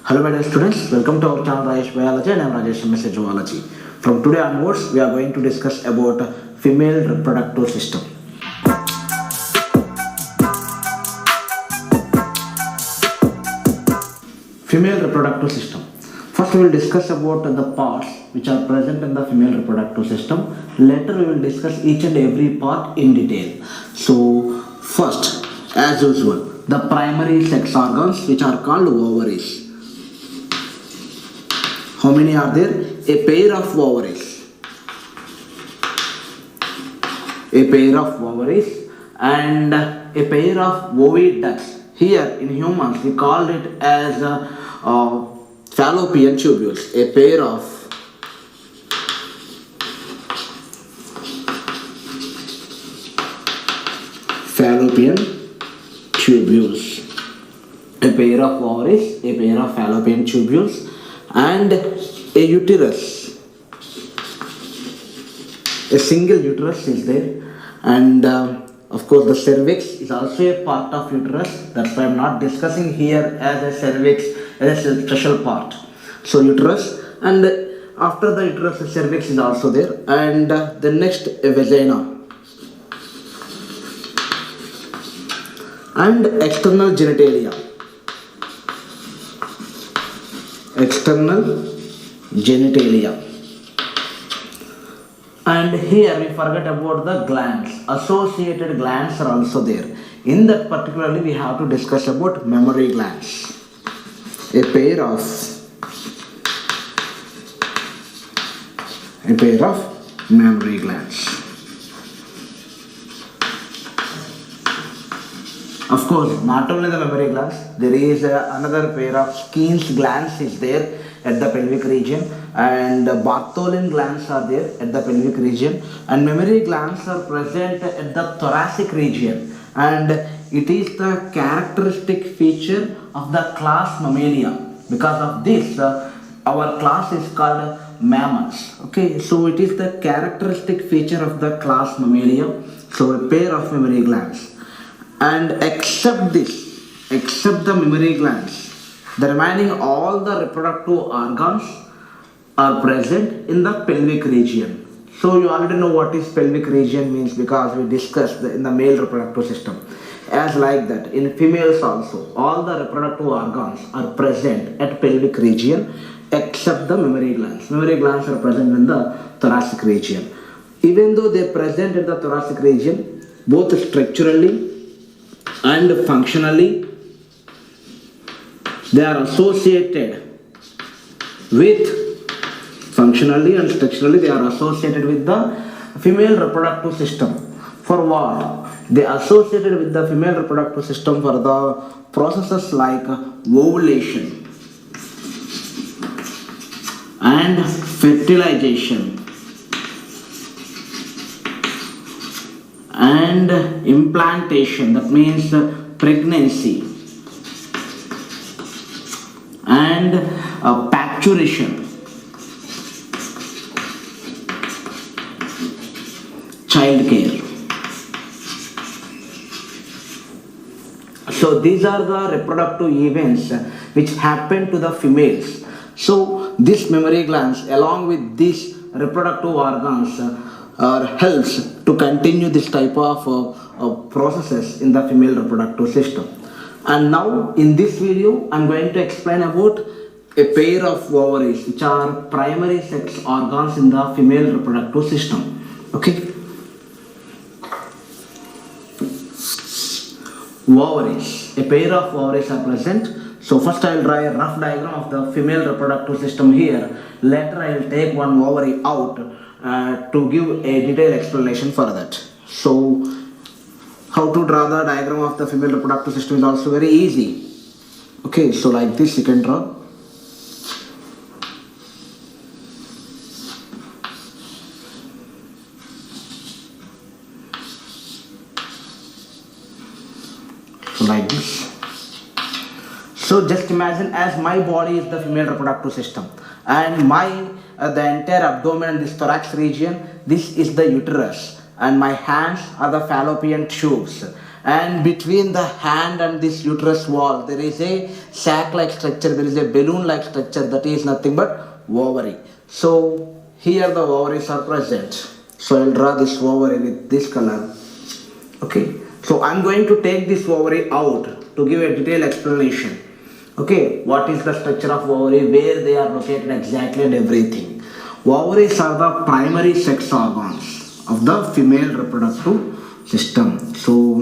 Hello my dear students, welcome to our channel Rajesh Biology and I am Rajesh from Zoology. From today onwards, we are going to discuss about female reproductive system. Female reproductive system. First we will discuss about the parts which are present in the female reproductive system. Later we will discuss each and every part in detail. So first, as usual, the primary sex organs which are called ovaries. How many are there? A pair of ovaries. A pair of ovaries and a pair of oviducts. Here in humans we called it as fallopian tubules. A pair of fallopian tubules. A pair of ovaries, a pair of fallopian tubules, and a uterus. A single uterus is there, and of course the cervix is also a part of uterus. That's why I'm not discussing here as a cervix as a special part. So uterus, and after the uterus the cervix is also there, and the next a vagina and external genitalia. External genitalia. And here we forget about the glands. Associated glands are also there. In that particularly we have to discuss about mammary glands. A pair of mammary glands. Of course, not only the mammary glands, there is another pair of Skene's glands is there at the pelvic region, and Bartholin glands are there at the pelvic region, and mammary glands are present at the thoracic region, and it is the characteristic feature of the class Mammalia. Because of this, our class is called mammals. Okay, so it is the characteristic feature of the class Mammalia. So a pair of mammary glands. And except the mammary glands, the remaining all the reproductive organs are present in the pelvic region. So you already know what is pelvic region means, because we discussed in the male reproductive system. As like that, in females also, all the reproductive organs are present at pelvic region except the mammary glands. Mammary glands are present in the thoracic region. Even though they are present in the thoracic region, both structurally and functionally, they are associated with, functionally and structurally they are associated with the female reproductive system. For what? They are associated with the female reproductive system for the processes like ovulation and fertilization and implantation, that means pregnancy, and parturition, child care. So these are the reproductive events which happen to the females. So these mammary glands along with these reproductive organs helps to continue this type of processes in the female reproductive system. And now in this video I'm going to explain about a pair of ovaries which are primary sex organs in the female reproductive system. Okay. Ovaries. A pair of ovaries are present. So first I will draw a rough diagram of the female reproductive system here. Later I will take one ovary out to give a detailed explanation for that. So how to draw the diagram of the female reproductive system is also very easy. Okay, so like this you can draw. So like this. So just imagine as my body is the female reproductive system, and the entire abdomen and this thorax region, this is the uterus, and my hands are the fallopian tubes, and between the hand and this uterus wall there is a sac like structure, there is a balloon like structure, that is nothing but ovary. So here the ovaries are present. So I'll draw this ovary with this color. Okay, so I'm going to take this ovary out to give a detailed explanation. Okay, what is the structure of ovary, where they are located exactly, and everything. Ovaries are the primary sex organs of the female reproductive system. So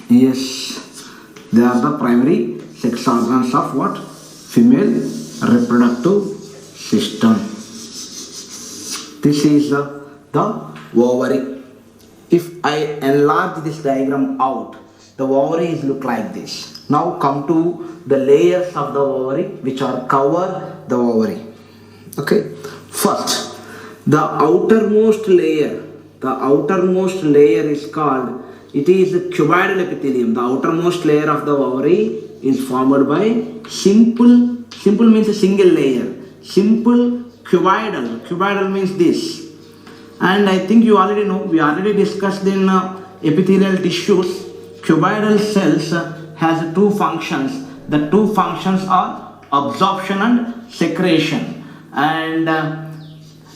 yes, they are the primary sex organs of what? Female reproductive system. This is the ovary. If I enlarge this diagram out, the ovaries look like this. Now come to the layers of the ovary which are cover the ovary. Okay, first the outermost layer is called, it is cuboidal epithelium. The outermost layer of the ovary is formed by simple means a single layer, simple cuboidal means this. And I think you already know, we already discussed in epithelial tissues, cuboidal cells has two functions. The two functions are absorption and secretion. And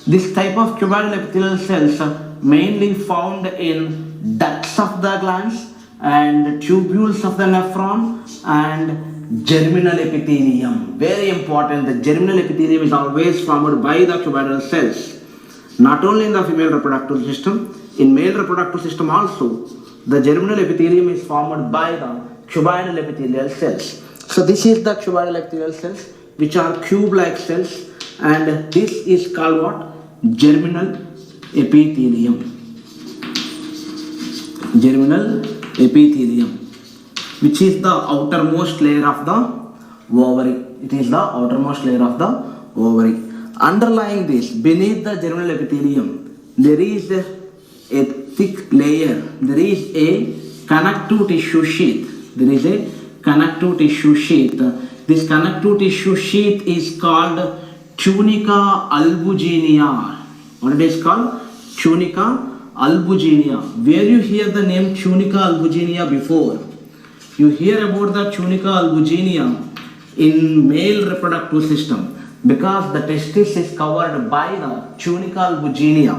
this type of cuboidal epithelial cells mainly found in ducts of the glands and tubules of the nephron and germinal epithelium. Very important, the germinal epithelium is always formed by the cuboidal cells. Not only in the female reproductive system, in male reproductive system also, the germinal epithelium is formed by the cuboidal epithelial cells. So this is the cuboidal epithelial cells, which are cube-like cells, and this is called what? Germinal epithelium. Germinal epithelium, which is the outermost layer of the ovary. It is the outermost layer of the ovary. Underlying this, beneath the germinal epithelium, there is a thick layer. There is a connective tissue sheath. There is a connective tissue sheath. This connective tissue sheath is called tunica albuginea. What it is called? Tunica albuginea. Where you hear the name tunica albuginea before? You hear about the tunica albuginea in male reproductive system, because the testis is covered by the tunica albuginea,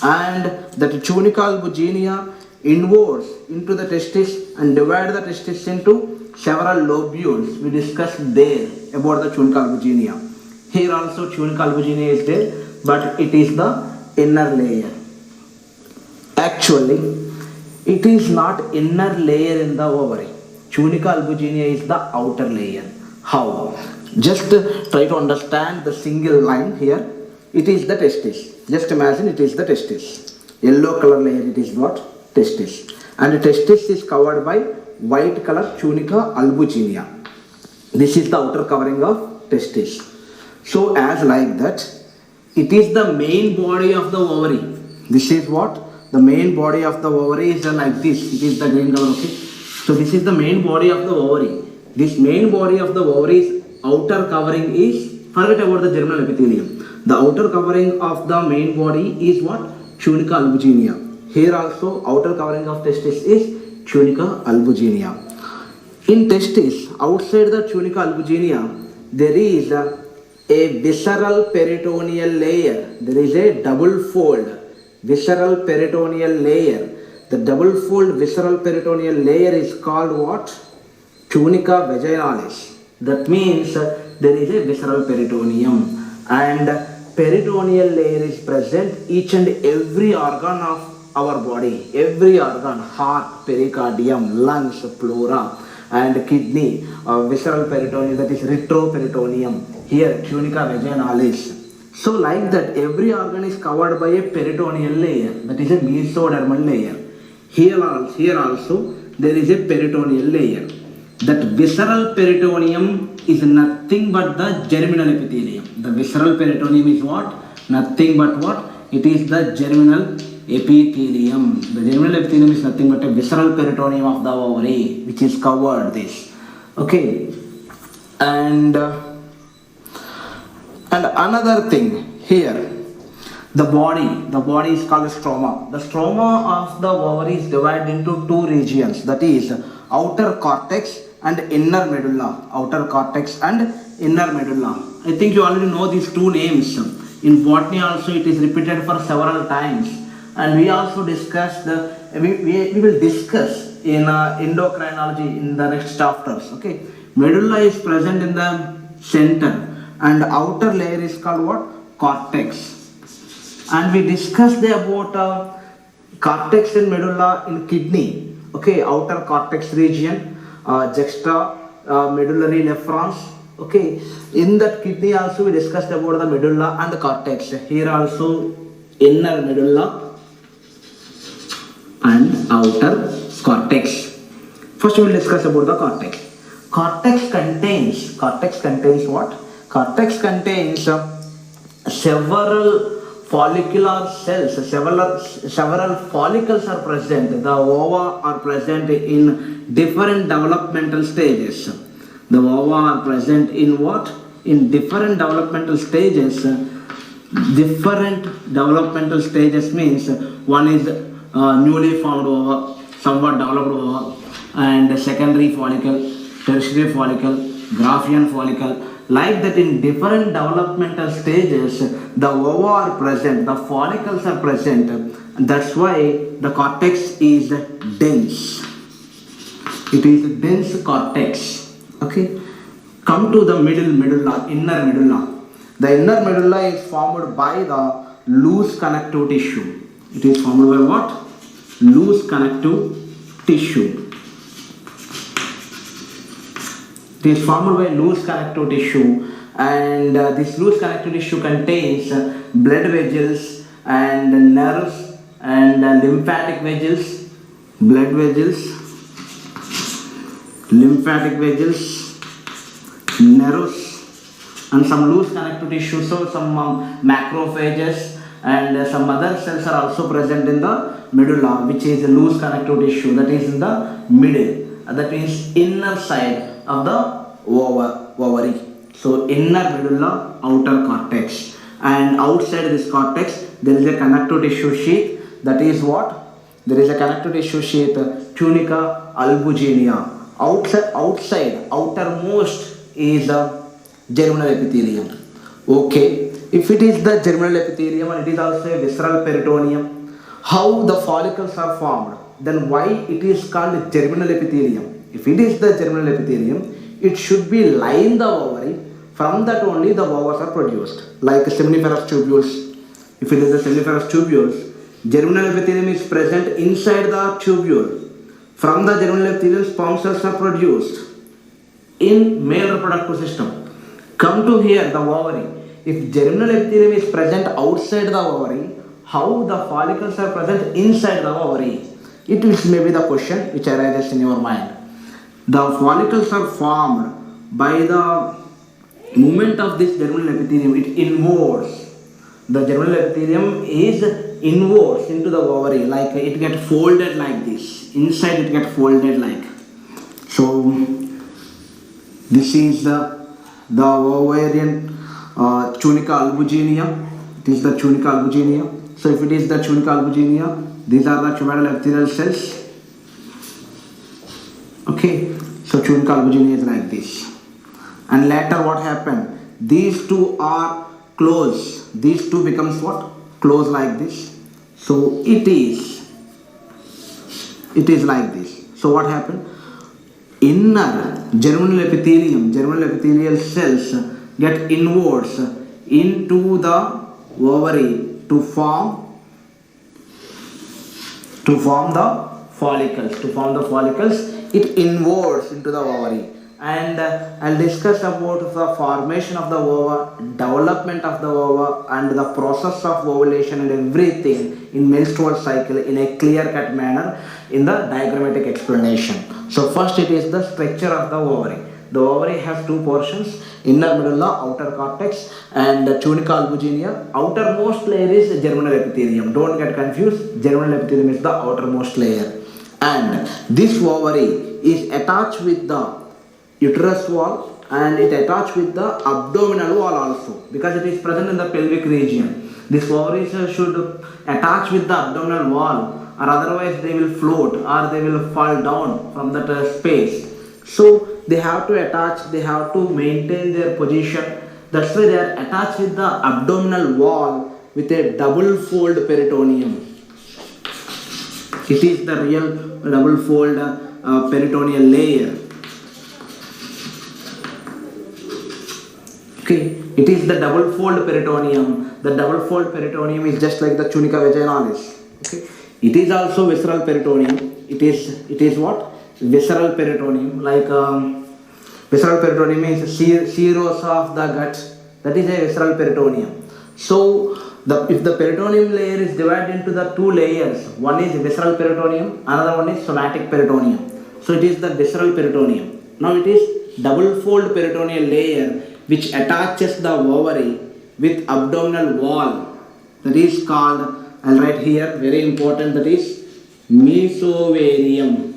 and that tunica albuginea inwards into the testis and divide the testis into several lobules. We discussed there about the tunica albuginea. Here also tunica albuginea is there, but it is the inner layer. Actually, it is not inner layer in the ovary. Tunica albuginea is the outer layer. How? Just try to understand the single line here. It is the testis. Just imagine it is the testis. Yellow color layer, it is what? Testis. And the testis is covered by white color tunica albuginea. This is the outer covering of testis. So as like that, it is the main body of the ovary. This is what? The main body of the ovary is like this. It is the green color, okay? So this is the main body of the ovary. This main body of the ovary's outer covering is, forget about the germinal epithelium. The outer covering of the main body is what? Tunica albuginea. Here also outer covering of testis is tunica albuginea. In testis, outside the tunica albuginea, there is a visceral peritoneal layer. There is a double fold visceral peritoneal layer. The double fold visceral peritoneal layer is called what? Tunica vaginalis. That means there is a visceral peritoneum, and peritoneal layer is present each and every organ of our body. Every organ, heart, pericardium, lungs, pleura, and kidney, visceral peritoneum, that is retroperitoneum. Here tunica vaginalis. So like that, every organ is covered by a peritoneal layer, that is a mesodermal layer. Here also there is a peritoneal layer. That visceral peritoneum is nothing but the germinal epithelium. The visceral peritoneum is what? Nothing but what? It is the germinal epithelium. The germinal epithelium is nothing but a visceral peritoneum of the ovary, which is covered this. Okay. And another thing here, The body is called stroma. The stroma of the ovary is divided into two regions, that is outer cortex and inner medulla. Outer cortex and inner medulla. I think you already know these two names. In botany also it is repeated for several times, and we also discussed we will discuss in endocrinology in the next chapters. Okay, medulla is present in the center, and outer layer is called what? Cortex. And we discussed about cortex and medulla in kidney. Okay, outer cortex region, juxta medullary nephrons. Okay, in that kidney also we discussed about the medulla and the cortex. Here also inner medulla and outer cortex. First we will discuss about the cortex. Cortex contains what? Cortex contains several follicular cells. Several follicles are present. The ova are present in different developmental stages. The ova are present in what? In different developmental stages. Different developmental stages means one is newly formed ova, somewhat developed ova, and secondary follicle, tertiary follicle, Graafian follicle. Like that, in different developmental stages, the ova are present, the follicles are present. That's why the cortex is dense. It is dense cortex. Okay. Come to the medulla, inner medulla. The inner medulla is formed by the loose connective tissue. It is formed by what? Loose connective tissue. It is formed by loose connective tissue, and this loose connective tissue contains blood vessels and nerves and lymphatic vessels, blood vessels, lymphatic vessels, nerves, and some loose connective tissue. So some macrophages and some other cells are also present in the medulla, which is a loose connective tissue, that is in the middle. That means inner side of the ovary. So inner medulla, outer cortex, and outside this cortex there is a connective tissue sheath. That is what? There is a connective tissue sheath, tunica albuginea. Outermost is the germinal epithelium. Okay, if it is the germinal epithelium and it is also a visceral peritoneum, how the follicles are formed? Then why it is called germinal epithelium? If it is the germinal epithelium, it should be line the ovary. From that only the ovaries are produced, like seminiferous tubules. If it is the seminiferous tubules, germinal epithelium is present inside the tubule. From the germinal epithelium, sperm cells are produced in male reproductive system. Come to here, the ovary. If germinal epithelium is present outside the ovary, how the follicles are present inside the ovary? It may be the question which arises in your mind. The follicles are formed by the movement of this germinal epithelium. It inwards. The germinal epithelium is inwards into the ovary, like it gets folded like this. Inside it gets folded like. So this is the ovarian tunica albuginea. It is the tunica albuginea. So if it is the tunica albuginea, these are the tumoral epithelial cells. Okay, so tunica albuginea is like this. And later what happened? These two are close. These two becomes what? Close like this. So it is like this. So what happened? Inner germinal epithelial cells get inwards into the ovary to form the follicles. It inwards into the ovary. And I'll discuss about the formation of the ova, development of the ova, and the process of ovulation and everything in menstrual cycle in a clear-cut manner in the diagrammatic explanation. So first it is the structure of the ovary. The ovary has two portions, inner medulla, outer cortex, and tunica albuginea. Outermost layer is germinal epithelium. Don't get confused. Germinal epithelium is the outermost layer. And this ovary is attached with the uterus wall, and it attached with the abdominal wall also, because it is present in the pelvic region. These ovaries should attach with the abdominal wall, or otherwise they will float or they will fall down from that space. So they have to attach, they have to maintain their position. That's why they are attached with the abdominal wall with a double fold peritoneum. It is the real double fold peritoneal layer. Okay, it is the double fold peritoneum. The double fold peritoneum is just like the tunica vaginalis. Okay, it is also visceral peritoneum. It is what? Visceral peritoneum. Like visceral peritoneum means cirrhosis of the gut. That is a visceral peritoneum. So if the peritoneum layer is divided into the two layers, one is visceral peritoneum, another one is somatic peritoneum. So it is the visceral peritoneum. Now it is double fold peritoneal layer which attaches the ovary with abdominal wall. That is called, I'll write here, very important, that is mesovarium.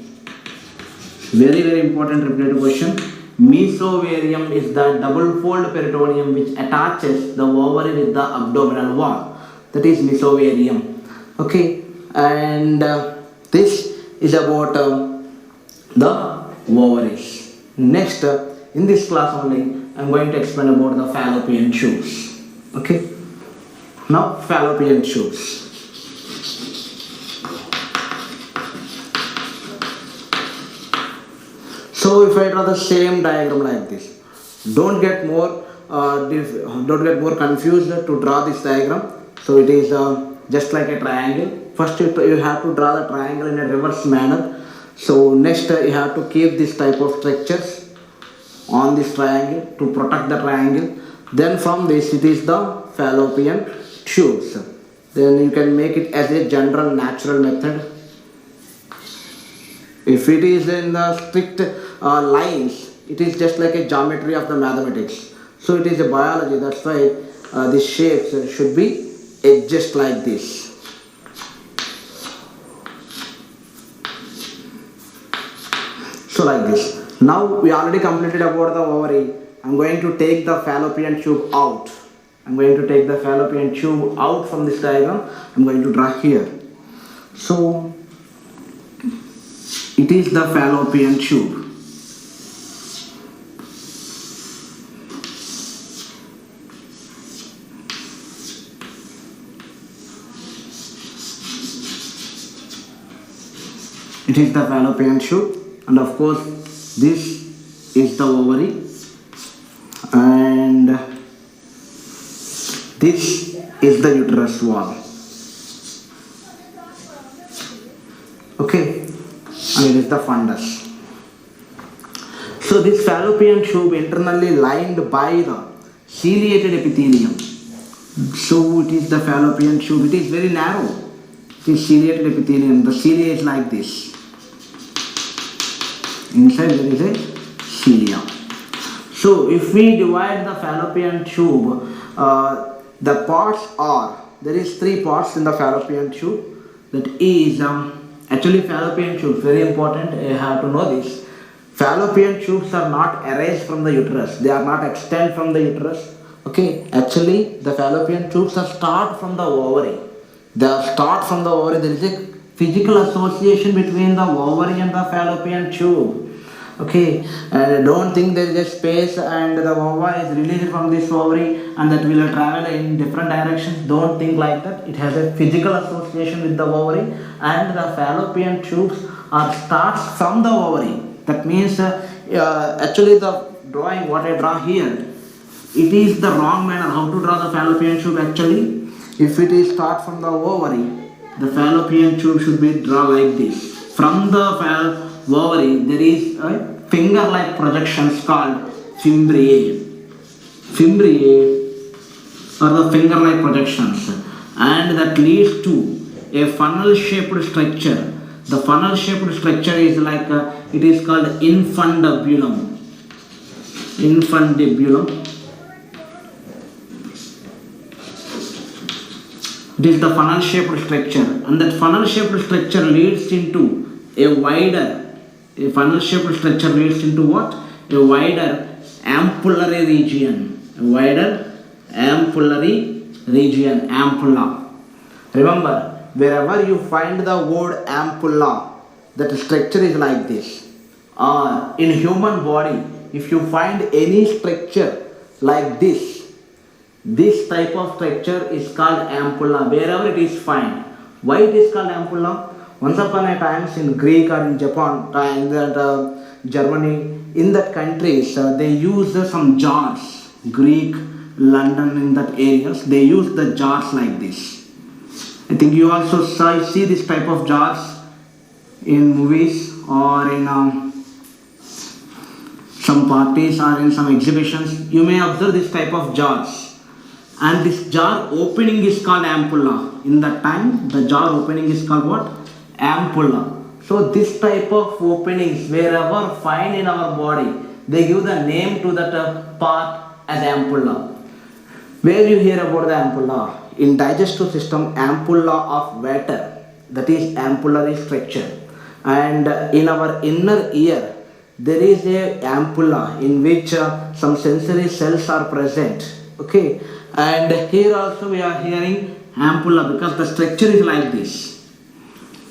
Very, very important repetitive question. Mesovarium is the double fold peritoneum which attaches the ovary with the abdominal wall. That is mesovarium. Okay, and this is about the ovaries. Next, in this class only, I am going to explain about the fallopian tubes. Okay, now fallopian tubes. So if I draw the same diagram like this, don't get more confused to draw this diagram. So it is just like a triangle. First you have to draw the triangle in a reverse manner. So next you have to keep this type of structures on this triangle to protect the triangle. Then from this it is the fallopian tubes. Then you can make it as a general natural method. If it is in the strict lines, it is just like a geometry of the mathematics. So it is a biology, that's why these shapes should be just like this. So like this. Now we already completed about the ovary. I'm going to take the fallopian tube out. I'm going to take the fallopian tube out from this diagram. I'm going to draw here. So it is the fallopian tube. It is the fallopian tube, and of course this is the ovary, and this is the uterus wall. Okay, and it is the fundus. So this fallopian tube internally lined by the ciliated epithelium. So it is the fallopian tube. It is very narrow. It is ciliated epithelium. The cilia is like this. Inside there is a cilia. So if we divide the fallopian tube, the parts are, there is 3 parts in the fallopian tube. That is actually fallopian tubes, very important, you have to know this. Fallopian tubes are not erased from the uterus. They are not extend from the uterus. Okay, actually the fallopian tubes are start from the ovary. They are start from the ovary. There is a physical association between the ovary and the fallopian tube. Okay, don't think there is a space and the ova is released from this ovary and that will travel in different directions. Don't think like that. It has a physical association with the ovary, and the fallopian tubes are starts from the ovary. That means actually the drawing what I draw here, it is the wrong manner how to draw the fallopian tube. Actually, if it is start from the ovary, the fallopian tube should be drawn like this. From the ovary there is a finger-like projections called fimbriae. Fimbriae are the finger-like projections, and that leads to a funnel-shaped structure. The funnel-shaped structure is like it is called infundibulum. Infundibulum. It is the funnel-shaped structure, and that funnel-shaped structure leads into a wider. A funnel-shaped structure leads into what? A wider ampullary region. A wider ampullary region, ampulla. Remember, wherever you find the word ampulla, that structure is like this. In human body, if you find any structure like this type of structure is called ampulla, wherever it is found. Why it is called ampulla? Once upon a times in Greek or in Japan, in that Germany, in that countries, they use some jars. Greek, London, in that areas, they use the jars like this. I think you also see this type of jars in movies or in some parties or in some exhibitions. You may observe this type of jars, and this jar opening is called ampulla. In that time, the jar opening is called what? Ampulla. So this type of openings wherever find in our body, they give the name to that part as ampulla. Where you hear about the ampulla? In digestive system, ampulla of water, that is ampullary structure. And in our inner ear, there is a ampulla in which some sensory cells are present. Okay, and here also we are hearing ampulla because the structure is like this.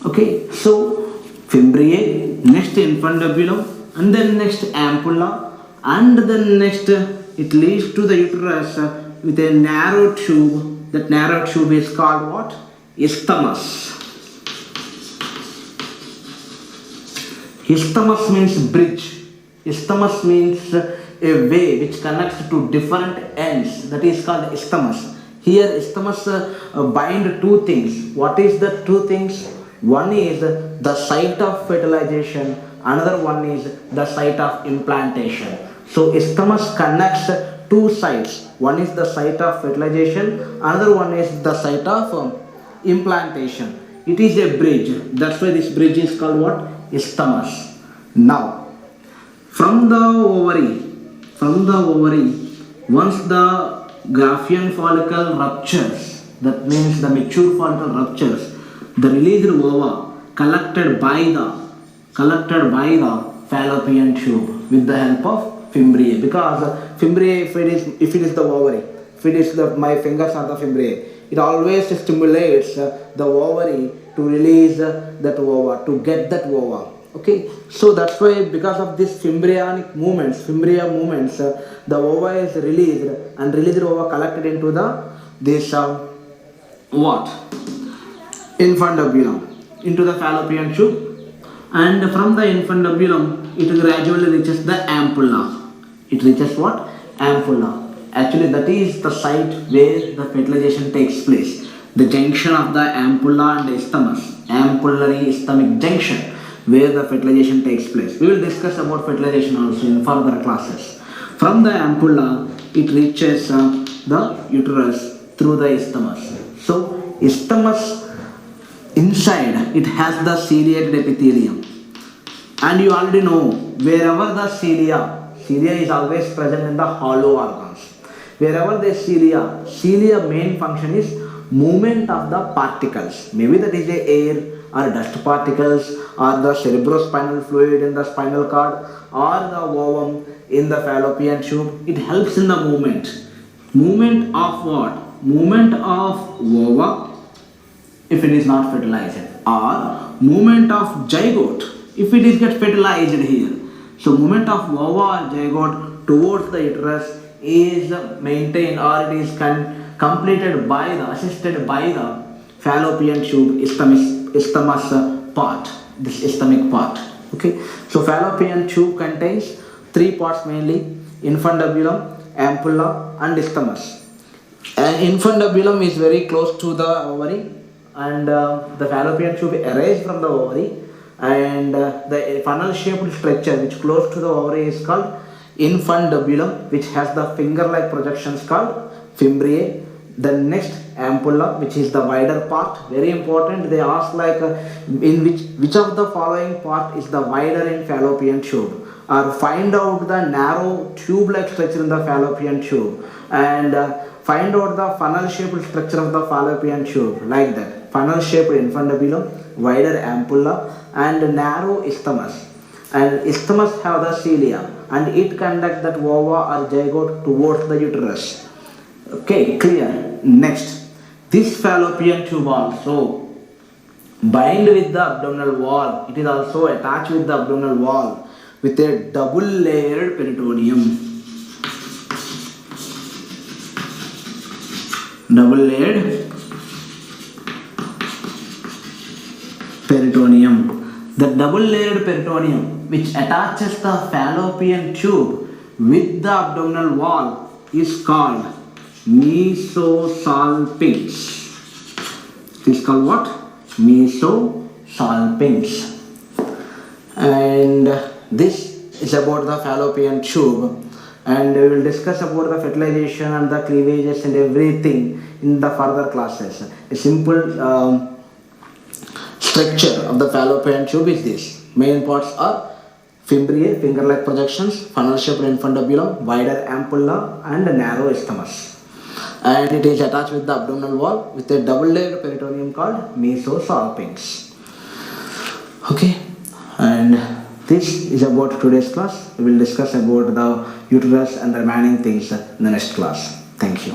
Okay, so fimbriae, next infundibulum, and then next ampulla, and then next it leads to the uterus with a narrow tube. That narrow tube is called what? Isthmus. Isthmus means bridge. Isthmus means a way which connects to different ends. That is called isthmus. Here isthmus bind two things. What is the two things? One is the site of fertilization, another one is the site of implantation. So isthmus connects two sites. One is the site of fertilization, another one is the site of implantation. It is a bridge. That's why this bridge is called what? Isthmus. Now, from the ovary, once the Graafian follicle ruptures, that means the mature follicle ruptures, the released ova collected by the fallopian tube with the help of fimbriae, because fimbriae, if it is the ovary, if it is my fingers are the fimbriae, it always stimulates the ovary to release that ova, to get that ova. Okay, so that's why because of this fimbria movements, the ova is released, and released ova collected into this infundibulum, into the fallopian tube, and from the infundibulum it gradually reaches the ampulla. It reaches what? Ampulla. Actually, that is the site where the fertilization takes place. The junction of the ampulla and isthmus, ampullary isthmic junction, where the fertilization takes place. We will discuss about fertilization also in further classes. From the ampulla, it reaches the uterus through the isthmus. So, isthmus inside, it has the ciliated epithelium. And you already know, wherever the cilia is always present in the hollow organs. Wherever the cilia main function is movement of the particles. Maybe that is a air or dust particles or the cerebrospinal fluid in the spinal cord or the ovum in the fallopian tube. It helps in the movement. Movement of what? Movement of ova if it is not fertilized, or movement of zygote if it is get fertilized here. So movement of ova or zygote towards the uterus is maintained, or it is assisted by the fallopian tube isthmus part, this isthmic part. Okay, so fallopian tube contains three parts mainly: infundibulum, ampulla, and isthmus. And infundibulum is very close to the ovary, and the fallopian tube arises from the ovary, and the funnel shaped structure which close to the ovary is called infundibulum, which has the finger like projections called fimbriae. The next ampulla, which is the wider part. Very important, they ask like in which of the following part is the wider in fallopian tube, or find out the narrow tube like structure in the fallopian tube, and find out the funnel shaped structure of the fallopian tube, like that. Funnel shaped infundibulum, wider ampulla, and narrow isthmus. And isthmus have the cilia, and it conducts that ova or zygote towards the uterus. Okay, clear. Next, this fallopian tube also bind with the abdominal wall. It is also attached with the abdominal wall with a double layered peritoneum. Double layered peritoneum. The double layered peritoneum which attaches the fallopian tube with the abdominal wall is called mesosalpinx. It is called what? Mesosalpinx. And this is about the fallopian tube, and we will discuss about the fertilization and the cleavages and everything in the further classes. A simple structure of the fallopian tube is this. Main parts are fimbriae, finger-like projections, funnel-shaped infundibulum, wider ampulla, and a narrow isthmus. And it is attached with the abdominal wall with a double-layered peritoneum called mesosalpinx. Okay, and this is about today's class. We will discuss about the uterus and the remaining things in the next class. Thank you.